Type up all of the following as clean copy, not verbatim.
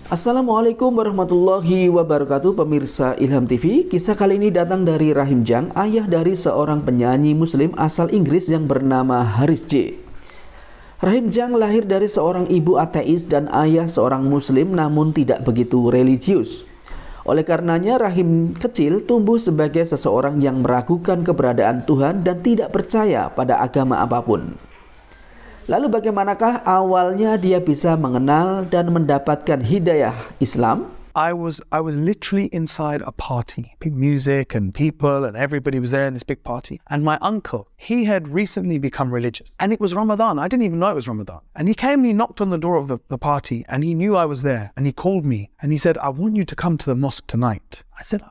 Assalamualaikum warahmatullahi wabarakatuh, pemirsa Ilham TV. Kisah kali ini datang dari Rahim Jung, ayah dari seorang penyanyi muslim asal Inggris yang bernama Haris J. Rahim Jung lahir dari seorang ibu ateis dan ayah seorang muslim namun tidak begitu religius. Oleh karenanya Rahim kecil tumbuh sebagai seseorang yang meragukan keberadaan Tuhan dan tidak percaya pada agama apapun. Lalu bagaimanakah awalnya dia bisa mengenal dan mendapatkan hidayah Islam? I was literally inside a party. Music and people and everybody was there in this big party. And my uncle, he had recently become religious. And it was Ramadan. I didn't even know it was Ramadan. And he came and he knocked on the door of the party and he knew I was there. And he called me and he said, I want you to come to the mosque tonight. I said,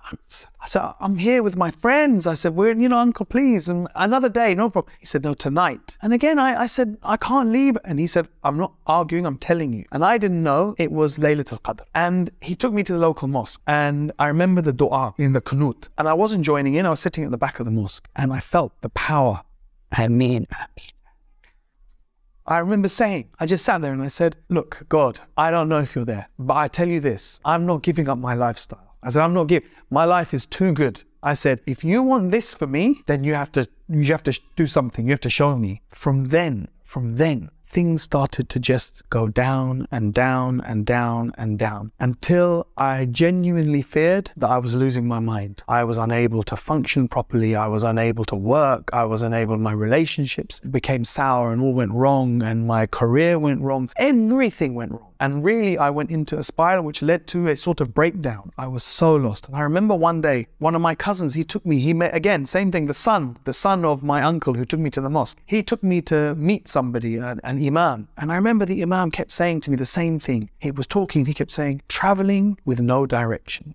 I'm here with my friends. I said, uncle, please. And another day, no problem. He said, no, tonight. And again, I said, I can't leave. And he said, I'm not arguing, I'm telling you. And I didn't know it was Laylatul Qadr. And he took me to the local mosque. And I remember the dua in the Qunut. And I wasn't joining in, I was sitting at the back of the mosque. And I felt the power. Ameen. I remember saying, I just sat there and I said, look, God, I don't know if you're there, but I tell you this, I'm not giving up my lifestyle. I said, I'm not giving, my life is too good. I said, if you want this for me, then you have to do something, you have to show me. From then, things started to just go down and down and down and down until I genuinely feared that I was losing my mind. I was unable to function properly. I was unable to work. I was unable, my relationships became sour and all went wrong and my career went wrong. Everything went wrong. And really, I went into a spiral which led to a sort of breakdown. I was so lost. And I remember one day, one of my cousins, he took me, he met, again, same thing, the son of my uncle who took me to the mosque. He took me to meet somebody, an imam. And I remember the imam kept saying to me the same thing. He was talking, he kept saying, traveling with no direction.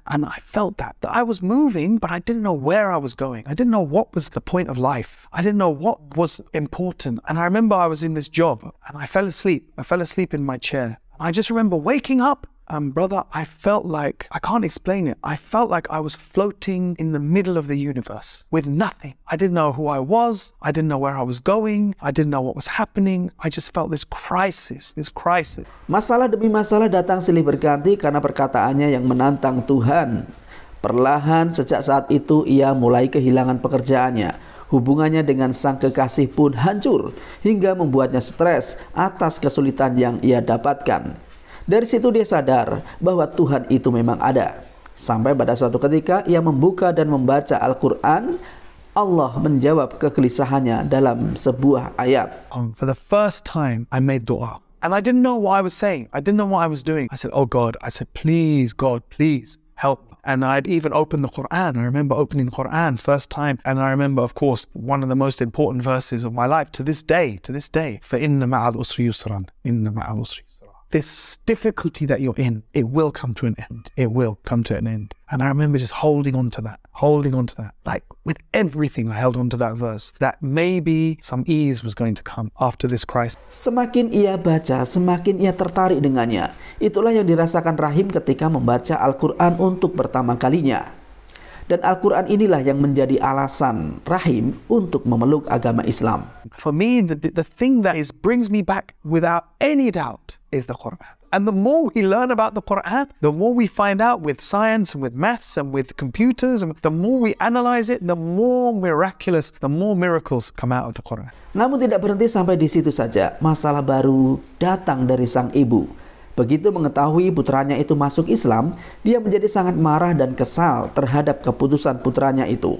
And I felt that I was moving, but I didn't know where I was going. I didn't know what was the point of life. I didn't know what was important. And I remember I was in this job and I fell asleep. I fell asleep in my chair. I just remember waking up. Brother, I felt like, I can't explain it. I felt like I was floating in the middle of the universe with nothing. I didn't know who I was. I didn't know where I was going. I didn't know what was happening. I just felt this crisis. Masalah demi masalah datang silih berganti karena perkataannya yang menantang Tuhan. Perlahan sejak saat itu ia mulai kehilangan pekerjaannya. Hubungannya dengan sang kekasih pun hancur hingga membuatnya stres atas kesulitan yang ia dapatkan. Dari situ dia sadar bahwa Tuhan itu memang ada. Sampai pada suatu ketika ia membuka dan membaca Al-Qur'an, Allah menjawab kegelisahannya dalam sebuah ayat. For the first time I made dua. And I didn't know what I was saying. I didn't know what I was doing. I said, oh God, please God, please help me. And I'd even opened the Qur'an. I remember opening the Qur'an first time. And I remember, of course, one of the most important verses of my life to this day. فَإِنَّ مَعَ الْأُسْرِ يُسْرًا. إِنَّ مَعَ الْأُسْرِ يُسْرًا. This difficulty that you're in, it will come to an end. It will come to an end. And I remember just holding on to that. Like with everything, I held on to that verse. That maybe some ease was going to come after this crisis. Semakin ia baca, semakin ia tertarik dengannya. Itulah yang dirasakan Rahim ketika membaca Al-Qur'an untuk pertama kalinya. Dan Al-Qur'an inilah yang menjadi alasan Rahim untuk memeluk agama Islam. For me, the thing that brings me back without any doubt is the Qur'an. And the more we learn about the Qur'an, the more we find out with science and with maths and with computers, and the more we analyze it, the more miraculous, the more miracles come out of the Qur'an. Namun tidak berhenti sampai di situ saja. Masalah baru datang dari sang ibu. Begitu mengetahui putranya itu masuk Islam, dia menjadi sangat marah dan kesal terhadap keputusan putranya itu.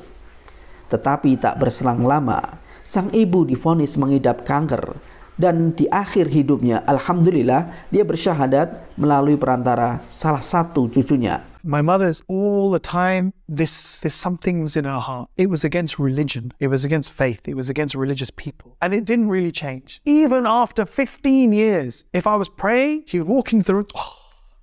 Tetapi tak berselang lama, sang ibu divonis mengidap kanker. Dan di akhir hidupnya, alhamdulillah, dia bersyahadat melalui perantara salah satu cucunya. My mother's all the time, this something was in her heart. It was against religion. It was against faith. It was against religious people. And it didn't really change. Even after 15 years, if I was praying, she would walk in the room,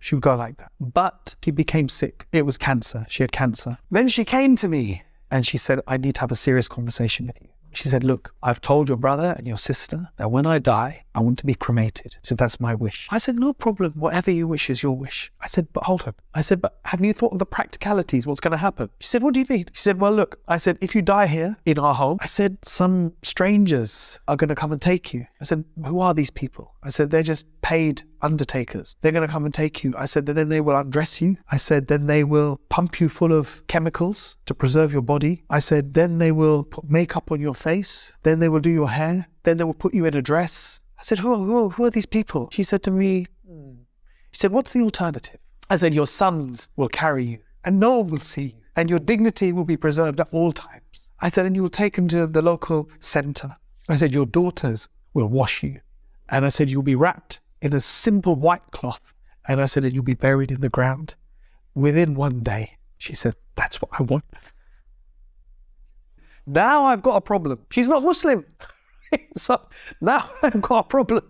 she would go like that. But she became sick. It was cancer. She had cancer. Then she came to me and she said, I need to have a serious conversation with you. She said, look, I've told your brother and your sister that when I die, I want to be cremated. She said, that's my wish. I said, no problem. Whatever you wish is your wish. I said, but hold on. I said, but have you thought of the practicalities? What's going to happen? She said, what do you mean? She said, well, look, I said, if you die here in our home, I said, some strangers are going to come and take you. I said, who are these people? I said, they're just paid undertakers. They're going to come and take you. I said, then they will undress you. I said, then they will pump you full of chemicals to preserve your body. I said, then they will put makeup on your face. Then they will do your hair. Then they will put you in a dress. I said, who are these people? She said to me, she said, what's the alternative? I said, your sons will carry you and no one will see you and your dignity will be preserved at all times. I said, and you will take them to the local center. I said, your daughters will wash you. And I said, you'll be wrapped in a simple white cloth. And I said, and you'll be buried in the ground within one day. She said, that's what I want. Now I've got a problem. She's not Muslim. So now I've got a problem,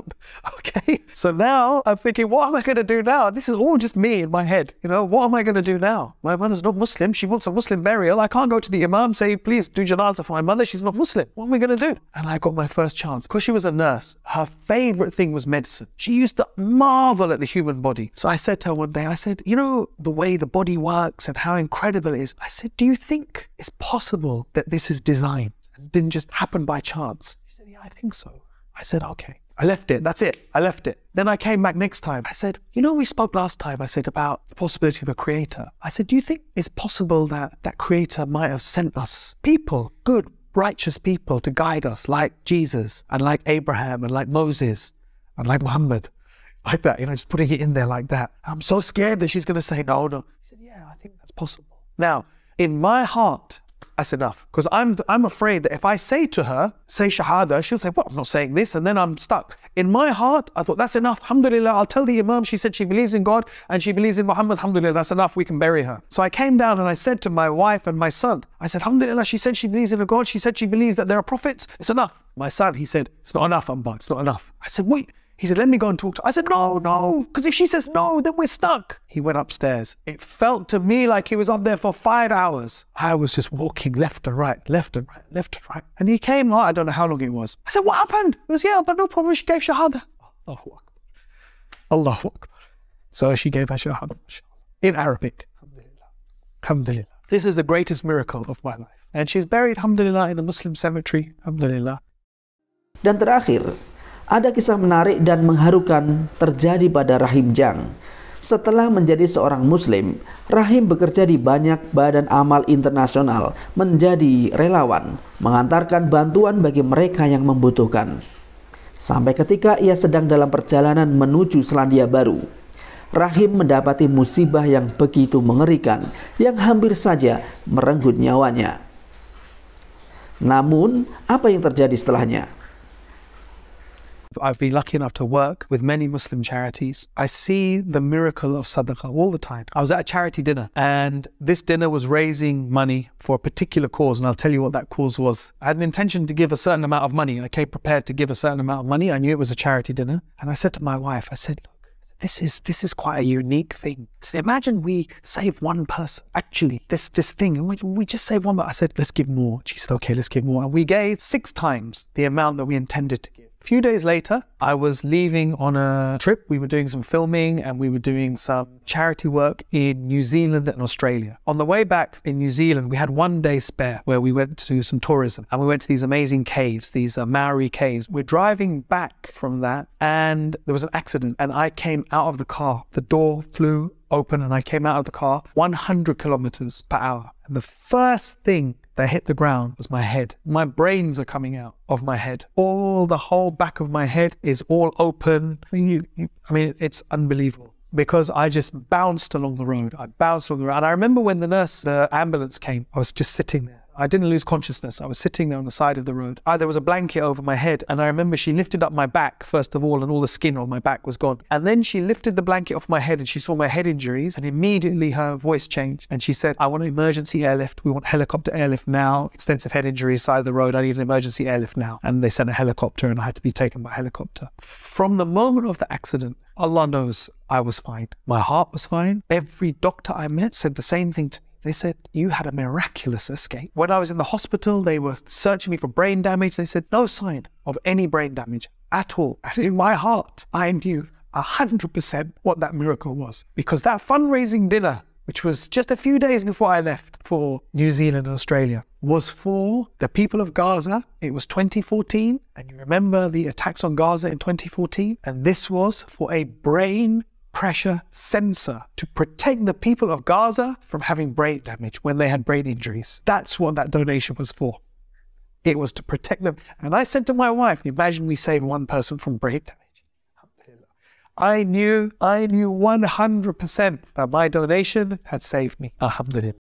okay? So now I'm thinking, what am I going to do now? This is all just me in my head, you know? What am I going to do now? My mother's not Muslim. She wants a Muslim burial. I can't go to the imam, say, please do janazah for my mother. She's not Muslim. What am I going to do? And I got my first chance. Because she was a nurse, her favorite thing was medicine. She used to marvel at the human body. So I said to her one day, I said, you know, the way the body works and how incredible it is. I said, do you think it's possible that this is designed and didn't just happen by chance? I think so. I said, okay. I left it. That's it. I left it. Then I came back next time. I said, you know, we spoke last time. I said about the possibility of a creator. I said, do you think it's possible that that creator might have sent us people, good, righteous people to guide us like Jesus and like Abraham and like Moses and like Muhammad? Like that, you know, just putting it in there like that. I'm so scared that she's going to say no. He said, yeah, I think that's possible. Now, in my heart, that's enough. Because I'm afraid that if I say to her, say Shahada, she'll say, what? I'm not saying this. And then I'm stuck. In my heart, I thought, that's enough. Alhamdulillah, I'll tell the Imam. She said she believes in God and she believes in Muhammad. Alhamdulillah, that's enough. We can bury her. So I came down and I said to my wife and my son, I said, Alhamdulillah, she said she believes in a God. She said she believes that there are prophets. It's enough. My son, he said, it's not enough, Amba. It's not enough. I said, wait. He said, let me go and talk to her. I said, no, because if she says no, then we're stuck. He went upstairs. It felt to me like he was up there for 5 hours. I was just walking left and right, left and right, left and right. And he came, I don't know how long it was. I said, what happened? He goes, yeah, but no problem. She gave Shahada. Allahu Akbar. Allahu Akbar. So she gave her Shahada in Arabic. Alhamdulillah. Alhamdulillah. This is the greatest miracle of my life. And she's buried, alhamdulillah, in a Muslim cemetery. Alhamdulillah. Dan terakhir, ada kisah menarik dan mengharukan terjadi pada Rahim Jung. Setelah menjadi seorang Muslim, Rahim bekerja di banyak badan amal internasional, menjadi relawan, mengantarkan bantuan bagi mereka yang membutuhkan. Sampai ketika ia sedang dalam perjalanan menuju Selandia Baru, Rahim mendapati musibah yang begitu mengerikan yang hampir saja merenggut nyawanya. Namun, apa yang terjadi setelahnya? I've been lucky enough to work with many Muslim charities. I see the miracle of Sedekah all the time. I was at a charity dinner and this dinner was raising money for a particular cause, and I'll tell you what that cause was. I had an intention to give a certain amount of money. I came prepared to give a certain amount of money. I knew it was a charity dinner. And I said to my wife, I said, look, this is quite a unique thing. So imagine we save one person. Actually, this thing, and we just save one, but I said, let's give more. She said, okay, let's give more. And we gave 6 times the amount that we intended to give. A few days later, I was leaving on a trip. We were doing some filming and we were doing some charity work in New Zealand and Australia. On the way back in New Zealand, we had 1 day spare where we went to do some tourism and we went to these amazing caves, these Maori caves. We're driving back from that and there was an accident and I came out of the car. The door flew open and I came out of the car 100 kilometers per hour. And the first thing that hit the ground was my head. My brains are coming out of my head. The whole back of my head is all open. I mean, it's unbelievable because I just bounced along the road. I bounced along the road. And I remember when the ambulance came, I was just sitting there. I didn't lose consciousness. I was sitting there on the side of the road. There was a blanket over my head and I remember she lifted up my back first of all and all the skin on my back was gone. And then she lifted the blanket off my head and she saw my head injuries and immediately her voice changed and she said, I want an emergency airlift. We want helicopter airlift now. Extensive head injuries, side of the road. I need an emergency airlift now. And they sent a helicopter and I had to be taken by helicopter. From the moment of the accident, Allah knows I was fine. My heart was fine. Every doctor I met said the same thing to me. They said, you had a miraculous escape. When I was in the hospital, they were searching me for brain damage. They said, no sign of any brain damage at all. And in my heart, I knew 100% what that miracle was. Because that fundraising dinner, which was just a few days before I left, for New Zealand and Australia was for the people of Gaza. It was 2014, and you remember the attacks on Gaza in 2014? And this was for a brain pressure sensor to protect the people of Gaza from having brain damage when they had brain injuries. That's what that donation was for. It was to protect them. And I said to my wife, imagine we saved one person from brain damage. I knew 100% that my donation had saved me. Alhamdulillah.